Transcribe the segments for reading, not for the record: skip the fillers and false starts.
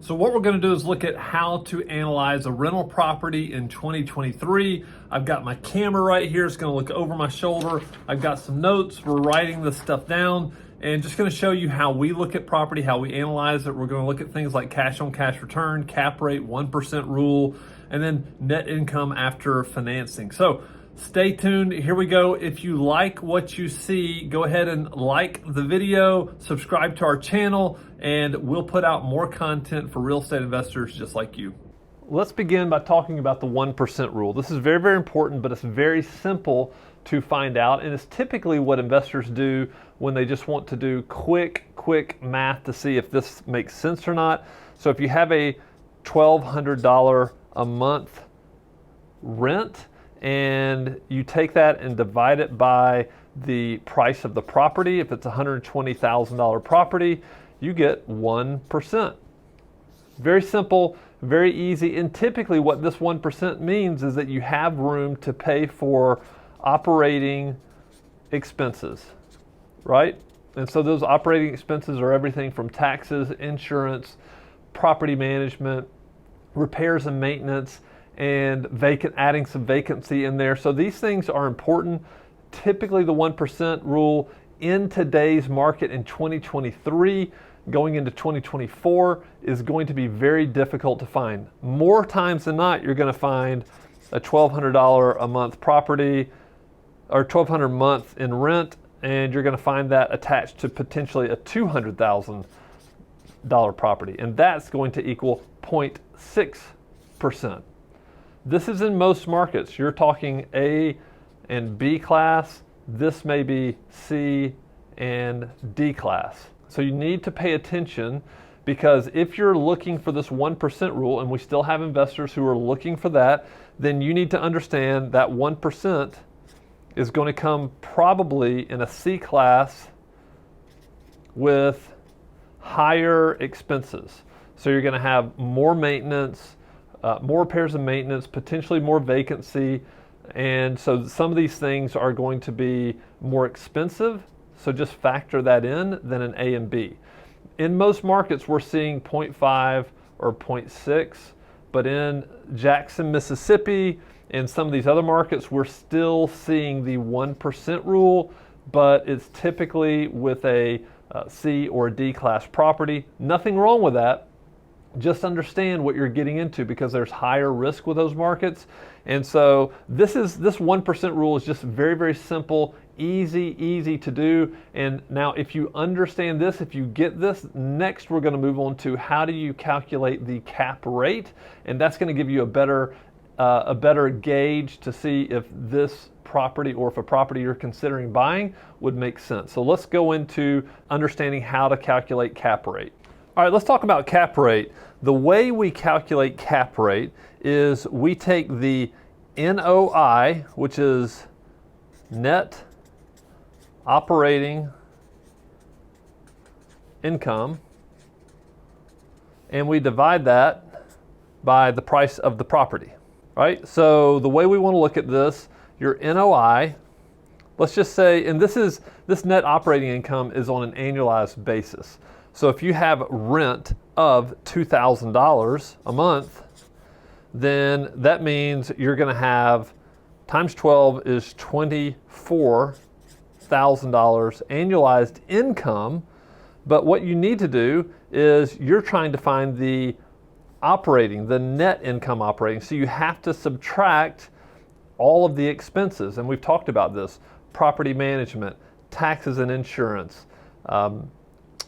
So what we're going to do is look at how to analyze a rental property in 2023. I've got my camera right here. It's going to look over my shoulder. I've got some notes. We're writing this stuff down and just going to show you how we look at property, how we analyze it. We're going to look at things like cash on cash return, cap rate, 1% rule, and then net income after financing. So stay tuned. Here we go. If you like what you see, go ahead and like the video, subscribe to our channel, and we'll put out more content for real estate investors just like you. Let's begin by talking about the 1% rule. This is very, very important, but it's very simple to find out, and it's typically what investors do when they just want to do quick math to see if this makes sense or not. So if you have a $1,200 a month rent, and you take that and divide it by the price of the property. If it's a $120,000 property, you get 1%. Very simple, very easy, and typically what this 1% means is that you have room to pay for operating expenses, right? And so those operating expenses are everything from taxes, insurance, property management, repairs and maintenance, and adding some vacancy in there. So these things are important. Typically the 1% rule in today's market in 2023, going into 2024, is going to be very difficult to find. More times than not, you're going to find a $1,200 a month property or $1,200 a month in rent, and you're going to find that attached to potentially a $200,000 property, and that's going to equal 0.6%. This is in most markets. You're talking A and B class. This may be C and D class. So you need to pay attention, because if you're looking for this 1% rule, and we still have investors who are looking for that, then you need to understand that 1% is going to come probably in a C class with higher expenses. So you're going to have more maintenance, more repairs and maintenance, potentially more vacancy, and so some of these things are going to be more expensive, so just factor that in than an A and B. In most markets we're seeing 0.5 or 0.6, but in Jackson, Mississippi, and some of these other markets we're still seeing the 1% rule, but it's typically with a C or D class property. Nothing wrong with that. Just understand what you're getting into, because there's higher risk with those markets. And so this 1% rule is just very, very simple, easy to do. And now if you understand this, if you get this, next we're going to move on to how do you calculate the cap rate, and that's going to give you a better gauge to see if this property, or if a property you're considering buying, would make sense. So let's go into understanding how to calculate cap rate. All right, let's talk about cap rate. The way we calculate cap rate is we take the NOI, which is net operating income, and we divide that by the price of the property, right? So the way we want to look at this, your NOI, let's just say, and this net operating income is on an annualized basis. So if you have rent of $2,000 a month, then that means you're going to have times 12 is $24,000 annualized income. But what you need to do is you're trying to find the net income operating. So you have to subtract all of the expenses. And we've talked about this: property management, taxes and insurance,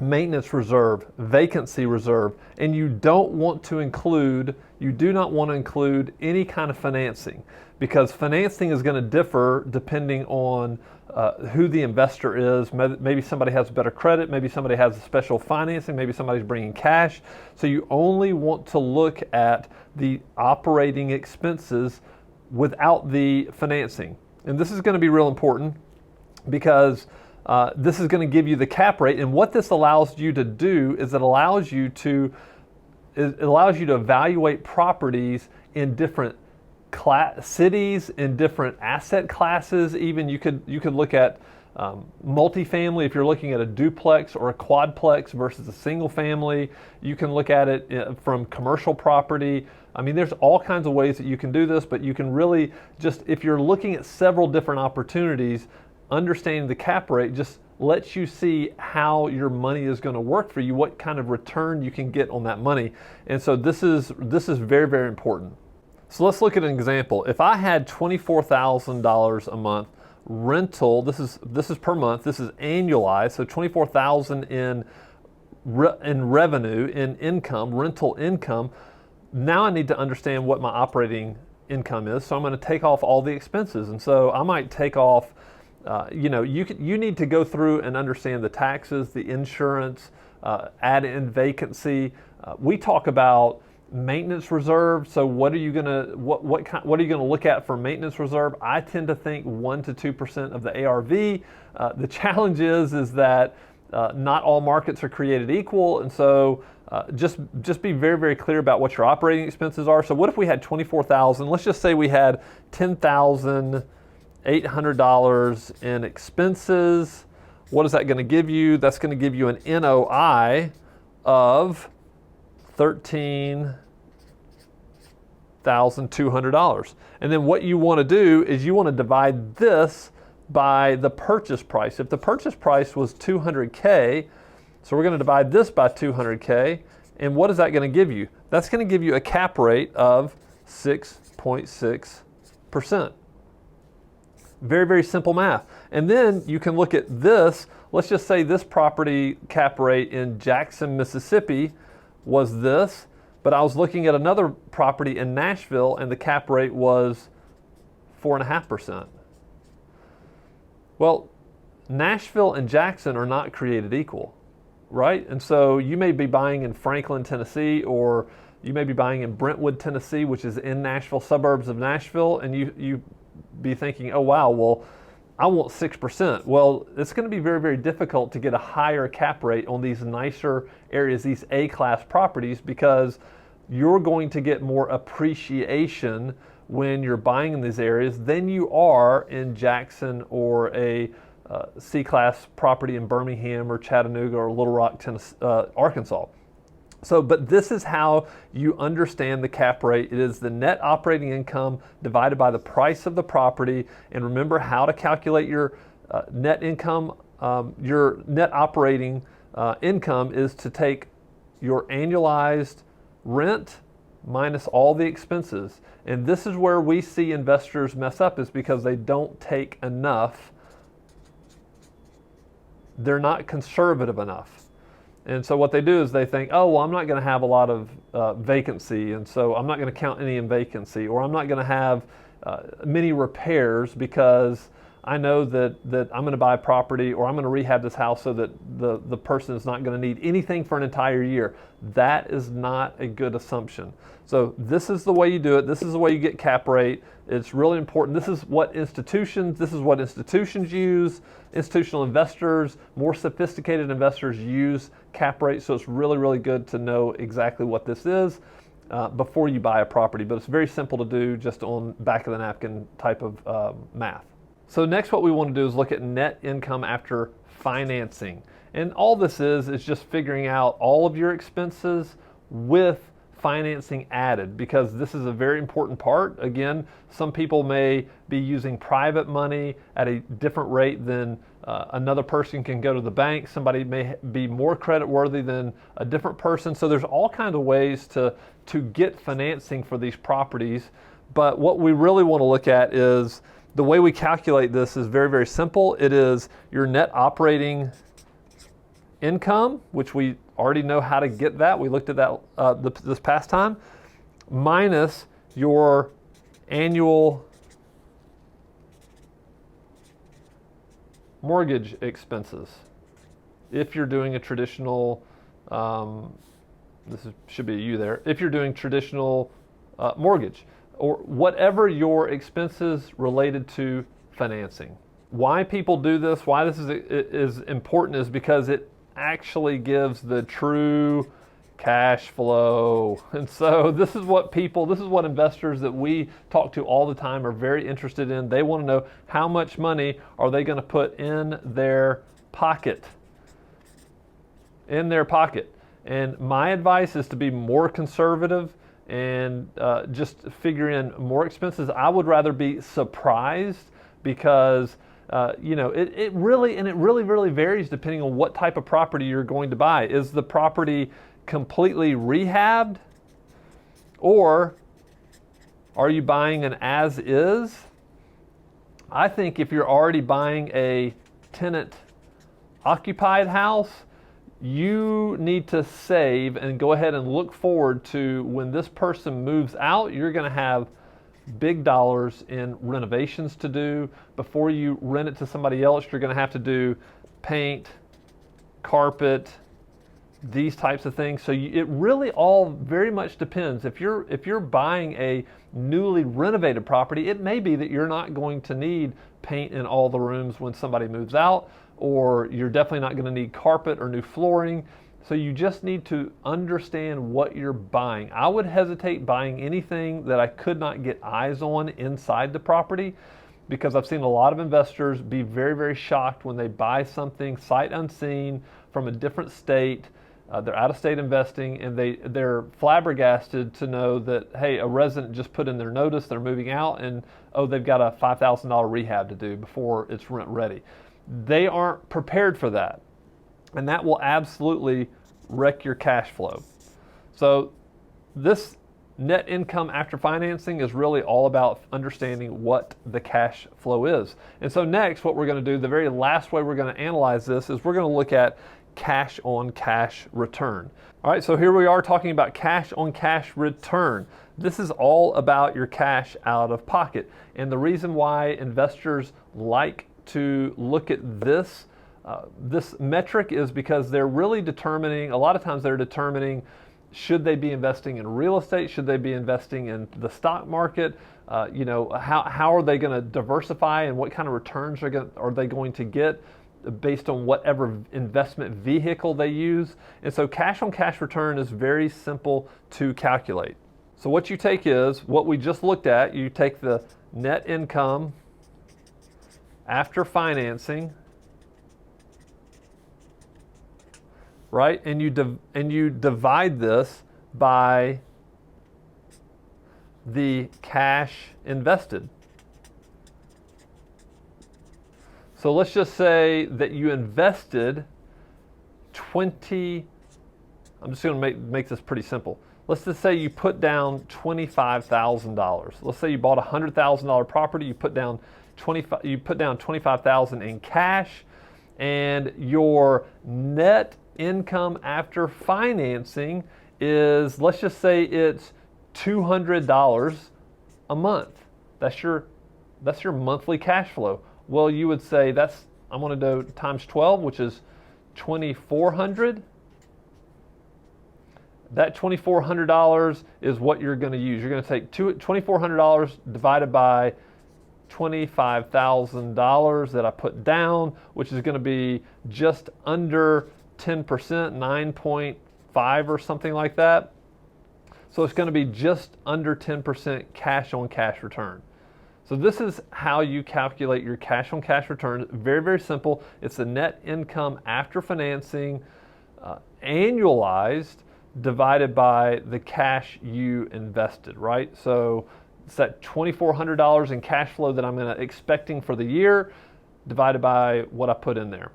maintenance reserve, vacancy reserve, and you do not want to include any kind of financing, because financing is going to differ depending on who the investor is. Maybe somebody has better credit, maybe somebody has special financing, maybe somebody's bringing cash. So you only want to look at the operating expenses without the financing. And this is going to be real important, because this is going to give you the cap rate. And what this allows you to do is it allows you to evaluate properties in different cities, in different asset classes. Even you could look at Multifamily, if you're looking at a duplex or a quadplex versus a single family, you can look at it from commercial property. I mean, there's all kinds of ways that you can do this, but you can really just, if you're looking at several different opportunities, understanding the cap rate just lets you see how your money is going to work for you, what kind of return you can get on that money. And so this is very, very important. So let's look at an example. If I had $24,000 a month rental, this is per month, this is annualized, so $24,000 in revenue, in income, rental income. Now I need to understand what my operating income is, so I'm going to take off all the expenses. And so I might take off, you need to go through and understand the taxes, the insurance, add in vacancy. We talk about maintenance reserve. So what are you gonna look at for maintenance reserve? I tend to think 1 to 2% of the ARV. The challenge is that not all markets are created equal, and so just be very, very clear about what your operating expenses are. So what if we had $24,000? Let's just say we had $10,800 in expenses. What is that going to give you? That's going to give you an NOI of $13,200. And then what you want to do is you want to divide this by the purchase price. If the purchase price was $200K, so we're going to divide this by $200K, and what is that going to give you? That's going to give you a cap rate of 6.6%. Very, very simple math. And then you can look at this. Let's just say this property cap rate in Jackson, Mississippi was this, but I was looking at another property in Nashville and the cap rate was 4.5%. Well, Nashville and Jackson are not created equal, right? And so you may be buying in Franklin, Tennessee, or you may be buying in Brentwood, Tennessee, which is in Nashville, suburbs of Nashville, and you be thinking, oh wow, well, I want 6%. Well, it's going to be very, very difficult to get a higher cap rate on these nicer areas, these A-class properties, because you're going to get more appreciation when you're buying in these areas than you are in Jackson or a C-class property in Birmingham or Chattanooga or Little Rock, Tennessee, Arkansas. So, but this is how you understand the cap rate. It is the net operating income divided by the price of the property. And remember how to calculate your net income. Your net operating income is to take your annualized rent minus all the expenses. And this is where we see investors mess up, is because they don't take enough. They're not conservative enough. And so what they do is they think, oh, well, I'm not going to have a lot of vacancy, and so I'm not going to count any in vacancy, or I'm not going to have many repairs because I know that I'm going to buy a property, or I'm going to rehab this house so that the person is not going to need anything for an entire year. That is not a good assumption. So this is the way you do it. This is the way you get cap rate. It's really important. This is what institutions use. Institutional investors, more sophisticated investors use cap rate. So it's really, really good to know exactly what this is before you buy a property. But it's very simple to do, just on back of the napkin type of math. So next, what we want to do is look at net income after financing. And all this is just figuring out all of your expenses with financing added, because this is a very important part. Again, some people may be using private money at a different rate than another person can go to the bank. Somebody may be more credit worthy than a different person. So there's all kinds of ways to get financing for these properties. But what we really want to look at is the way we calculate this is very, very simple. It is your net operating income, which we already know how to get that. We looked at that this past time, minus your annual mortgage expenses. If you're doing a traditional, should be a you there, if you're doing traditional mortgage, or whatever your expenses related to financing. Why people do this, why this is important, is because it actually gives the true cash flow. And so this is what investors that we talk to all the time are very interested in. They want to know how much money are they going to put in their pocket. And my advice is to be more conservative and just figure in more expenses. I would rather be surprised because it really varies depending on what type of property you're going to buy. Is the property completely rehabbed, or are you buying an as is? I think if you're already buying a tenant occupied house, you need to save and go ahead and look forward to when this person moves out. You're going to have big dollars in renovations to do. Before you rent it to somebody else, you're going to have to do paint, carpet, these types of things. So it really all very much depends. If you're buying a newly renovated property, it may be that you're not going to need paint in all the rooms when somebody moves out, or you're definitely not going to need carpet or new flooring. So you just need to understand what you're buying. I would hesitate buying anything that I could not get eyes on inside the property, because I've seen a lot of investors be very, very shocked when they buy something sight unseen from a different state. They're out of state investing, and they're flabbergasted to know that, hey, a resident just put in their notice, they're moving out, and oh, they've got a $5,000 rehab to do before it's rent ready. They aren't prepared for that, and that will absolutely wreck your cash flow. So this net income after financing is really all about understanding what the cash flow is. And so next, what we're going to do, the very last way we're going to analyze this, is we're going to look at cash on cash return. All right, so here we are talking about cash on cash return. This is all about your cash out of pocket. And the reason why investors like to look at this metric is because they're really determining, a lot of times they're determining, should they be investing in real estate? Should they be investing in the stock market? How are they going to diversify, and what kind of returns are they going to get based on whatever investment vehicle they use? And so cash on cash return is very simple to calculate. So what you take is what we just looked at. You take the net income after financing, right? And you divide this by the cash invested. So let's just say that you invested I'm just going to make this pretty simple. Let's just say you put down $25,000. Let's say you bought a $100,000 property, you put down $25,000 in cash, and your net income after financing is, let's just say it's $200 a month. That's your monthly cash flow. Well, you would say I'm going to do times 12, which is 2,400. That $2,400 is what you're going to use. You're going to take $2,400 divided by $25,000 that I put down, which is going to be just under 10%, 9.5 or something like that. So it's going to be just under 10% cash on cash return. So this is how you calculate your cash on cash return. Very, very simple. It's the net income after financing annualized divided by the cash you invested, right? So it's that $2,400 in cash flow that I'm expecting for the year divided by what I put in there.